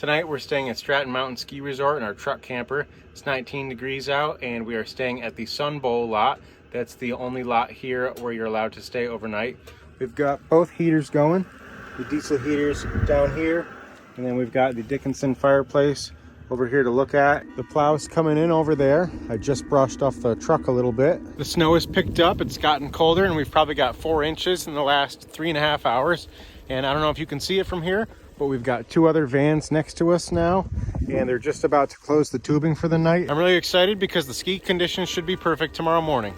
Tonight we're staying at Stratton Mountain Ski Resort in our truck camper. It's 19 degrees out and we are staying at the Sun Bowl lot. That's the only lot here where you're allowed to stay overnight. We've got both heaters going, the diesel heaters down here, and then we've got the Dickinson fireplace over here to look at. The plow's coming in over there. I just brushed off the truck a little bit. The snow has picked up, it's gotten colder, and we've probably got 4 inches in the last 3.5 hours. And I don't know if you can see it from here, but we've got 2 other vans next to us now, and they're just about to close the tubing for the night. I'm really excited because the ski conditions should be perfect tomorrow morning.